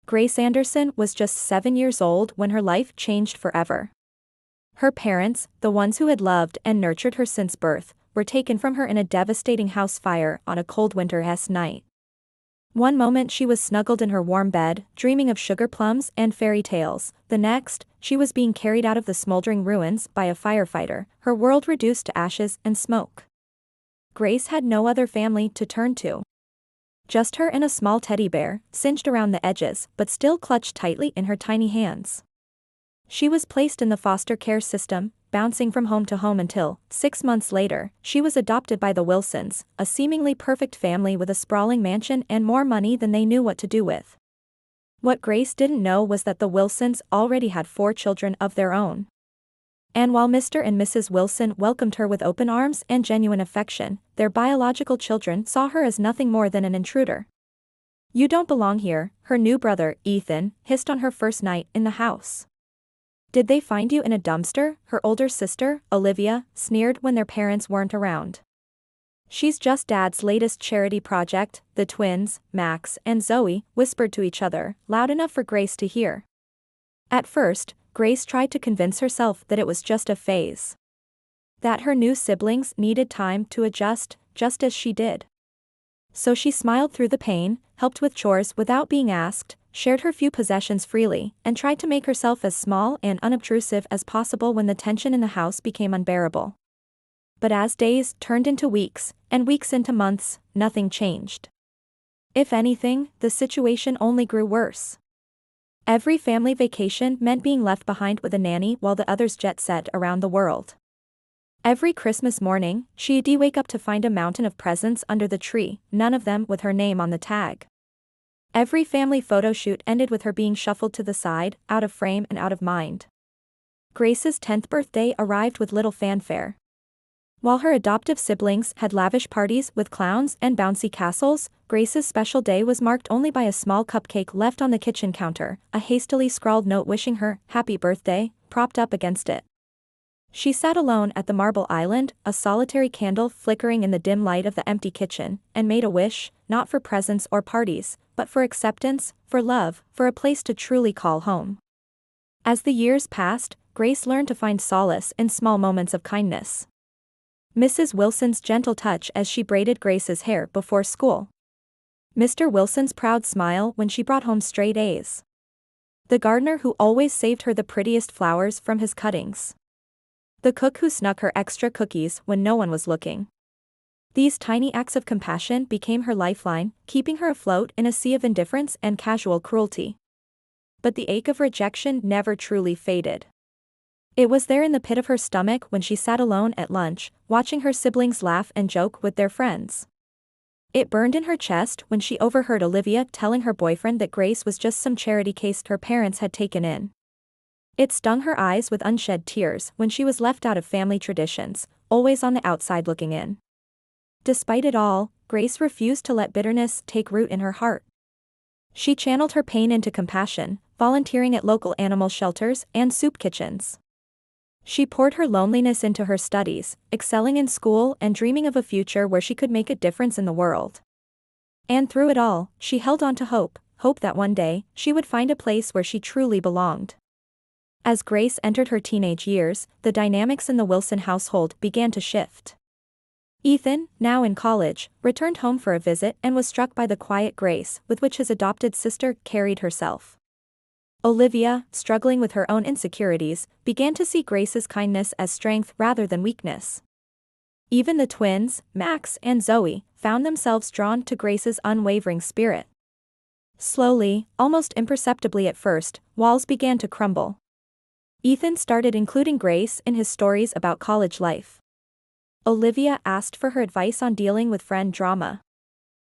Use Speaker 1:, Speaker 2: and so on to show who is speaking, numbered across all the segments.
Speaker 1: Grace Anderson was just 7 years old when her life changed forever. Her parents, the ones who had loved and nurtured her since birth, were taken from her in a devastating house fire on a cold winter's night. One moment she was snuggled in her warm bed, dreaming of sugar plums and fairy tales. The next, she was being carried out of the smoldering ruins by a firefighter, her world reduced to ashes and smoke. Grace had no other family to turn to. Just her and a small teddy bear, singed around the edges, but still clutched tightly in her tiny hands. She was placed in the foster care system, bouncing from home to home until, 6 months later, she was adopted by the Wilsons, a seemingly perfect family with a sprawling mansion and more money than they knew what to do with. What Grace didn't know was that the Wilsons already had 4 children of their own. And while Mr. and Mrs. Wilson welcomed her with open arms and genuine affection, their biological children saw her as nothing more than an intruder. "You don't belong here," her new brother, Ethan, hissed on her first night in the house. "Did they find you in a dumpster?" her older sister, Olivia, sneered when their parents weren't around. "She's just Dad's latest charity project," the twins, Max and Zoe, whispered to each other, loud enough for Grace to hear. At first, Grace tried to convince herself that it was just a phase. That her new siblings needed time to adjust, just as she did. So she smiled through the pain, helped with chores without being asked, shared her few possessions freely, and tried to make herself as small and unobtrusive as possible when the tension in the house became unbearable. But as days turned into weeks, and weeks into months, nothing changed. If anything, the situation only grew worse. Every family vacation meant being left behind with a nanny while the others jet-set around the world. Every Christmas morning, she'd wake up to find a mountain of presents under the tree, none of them with her name on the tag. Every family photo shoot ended with her being shuffled to the side, out of frame and out of mind. Grace's 10th birthday arrived with little fanfare. While her adoptive siblings had lavish parties with clowns and bouncy castles, Grace's special day was marked only by a small cupcake left on the kitchen counter, a hastily scrawled note wishing her happy birthday, propped up against it. She sat alone at the marble island, a solitary candle flickering in the dim light of the empty kitchen, and made a wish, not for presents or parties, but for acceptance, for love, for a place to truly call home. As the years passed, Grace learned to find solace in small moments of kindness. Mrs. Wilson's gentle touch as she braided Grace's hair before school. Mr. Wilson's proud smile when she brought home straight A's. The gardener who always saved her the prettiest flowers from his cuttings. The cook who snuck her extra cookies when no one was looking. These tiny acts of compassion became her lifeline, keeping her afloat in a sea of indifference and casual cruelty. But the ache of rejection never truly faded. It was there in the pit of her stomach when she sat alone at lunch, watching her siblings laugh and joke with their friends. It burned in her chest when she overheard Olivia telling her boyfriend that Grace was just some charity case her parents had taken in. It stung her eyes with unshed tears when she was left out of family traditions, always on the outside looking in. Despite it all, Grace refused to let bitterness take root in her heart. She channeled her pain into compassion, volunteering at local animal shelters and soup kitchens. She poured her loneliness into her studies, excelling in school and dreaming of a future where she could make a difference in the world. And through it all, she held on to hope, hope that one day, she would find a place where she truly belonged. As Grace entered her teenage years, the dynamics in the Wilson household began to shift. Ethan, now in college, returned home for a visit and was struck by the quiet grace with which his adopted sister carried herself. Olivia, struggling with her own insecurities, began to see Grace's kindness as strength rather than weakness. Even the twins, Max and Zoe, found themselves drawn to Grace's unwavering spirit. Slowly, almost imperceptibly at first, walls began to crumble. Ethan started including Grace in his stories about college life. Olivia asked for her advice on dealing with friend drama.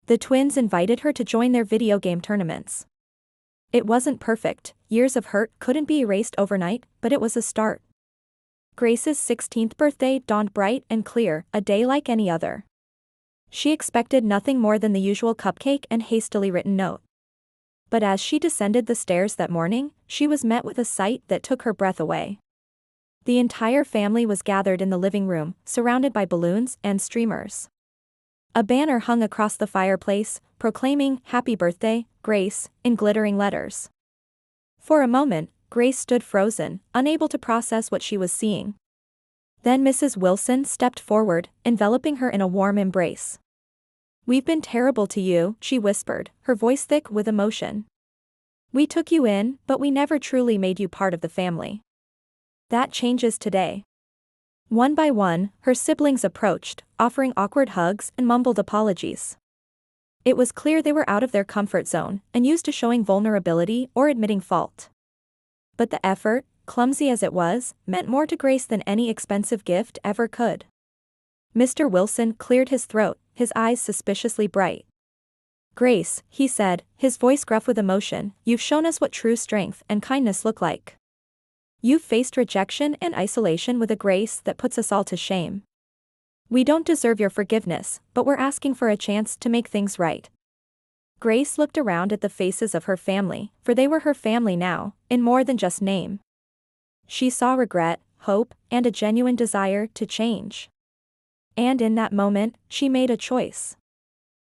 Speaker 1: The twins invited her to join their video game tournaments. It wasn't perfect, years of hurt couldn't be erased overnight, but it was a start. Grace's 16th birthday dawned bright and clear, a day like any other. She expected nothing more than the usual cupcake and hastily written note. But as she descended the stairs that morning, she was met with a sight that took her breath away. The entire family was gathered in the living room, surrounded by balloons and streamers. A banner hung across the fireplace, proclaiming, "Happy birthday, Grace, in glittering letters. For a moment, Grace stood frozen, unable to process what she was seeing. Then Mrs. Wilson stepped forward, enveloping her in a warm embrace. "We've been terrible to you," she whispered, her voice thick with emotion. "We took you in, but we never truly made you part of the family. That changes today." One by one, her siblings approached, offering awkward hugs and mumbled apologies. It was clear they were out of their comfort zone and used to showing vulnerability or admitting fault. But the effort, clumsy as it was, meant more to Grace than any expensive gift ever could. Mr. Wilson cleared his throat, his eyes suspiciously bright. "Grace," he said, his voice gruff with emotion, "you've shown us what true strength and kindness look like. You've faced rejection and isolation with a grace that puts us all to shame. We don't deserve your forgiveness, but we're asking for a chance to make things right." Grace looked around at the faces of her family, for they were her family now, in more than just name. She saw regret, hope, and a genuine desire to change. And in that moment, she made a choice.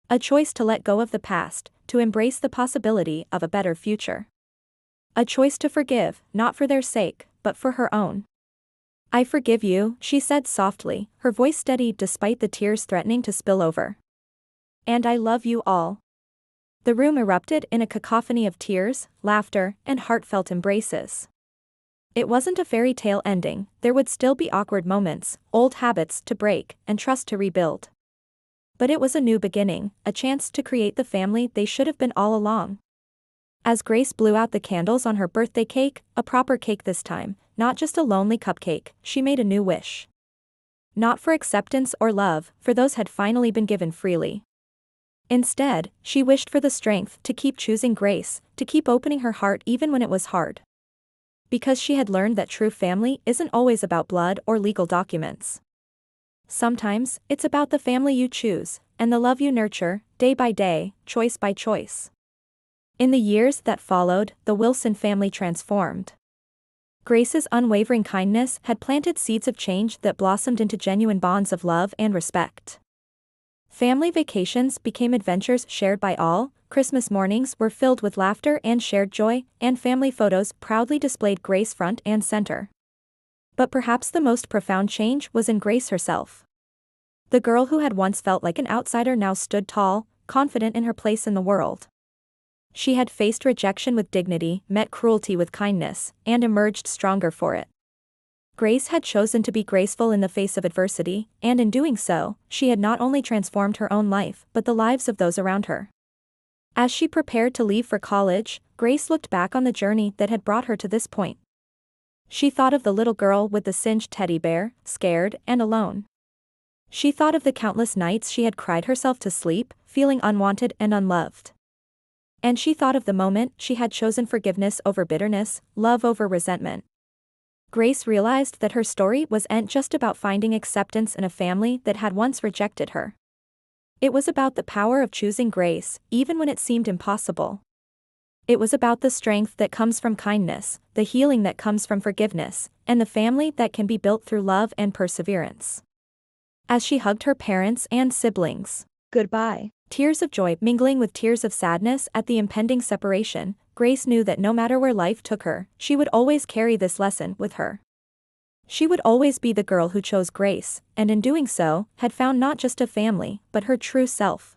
Speaker 1: A choice to let go of the past, to embrace the possibility of a better future. A choice to forgive, not for their sake, but for her own. "I forgive you," she said softly, her voice steady despite the tears threatening to spill over. "And I love you all." The room erupted in a cacophony of tears, laughter, and heartfelt embraces. It wasn't a fairy tale ending, there would still be awkward moments, old habits to break, and trust to rebuild. But it was a new beginning, a chance to create the family they should have been all along. As Grace blew out the candles on her birthday cake, a proper cake this time, not just a lonely cupcake, she made a new wish. Not for acceptance or love, for those had finally been given freely. Instead, she wished for the strength to keep choosing Grace, to keep opening her heart even when it was hard. Because she had learned that true family isn't always about blood or legal documents. Sometimes, it's about the family you choose, and the love you nurture, day by day, choice by choice. In the years that followed, the Wilson family transformed. Grace's unwavering kindness had planted seeds of change that blossomed into genuine bonds of love and respect. Family vacations became adventures shared by all, Christmas mornings were filled with laughter and shared joy, and family photos proudly displayed Grace front and center. But perhaps the most profound change was in Grace herself. The girl who had once felt like an outsider now stood tall, confident in her place in the world. She had faced rejection with dignity, met cruelty with kindness, and emerged stronger for it. Grace had chosen to be graceful in the face of adversity, and in doing so, she had not only transformed her own life but the lives of those around her. As she prepared to leave for college, Grace looked back on the journey that had brought her to this point. She thought of the little girl with the singed teddy bear, scared and alone. She thought of the countless nights she had cried herself to sleep, feeling unwanted and unloved. And she thought of the moment she had chosen forgiveness over bitterness, love over resentment. Grace realized that her story wasn't just about finding acceptance in a family that had once rejected her. It was about the power of choosing grace, even when it seemed impossible. It was about the strength that comes from kindness, the healing that comes from forgiveness, and the family that can be built through love and perseverance. As she hugged her parents and siblings goodbye, tears of joy mingling with tears of sadness at the impending separation, Grace knew that no matter where life took her, she would always carry this lesson with her. She would always be the girl who chose grace, and in doing so, had found not just a family, but her true self.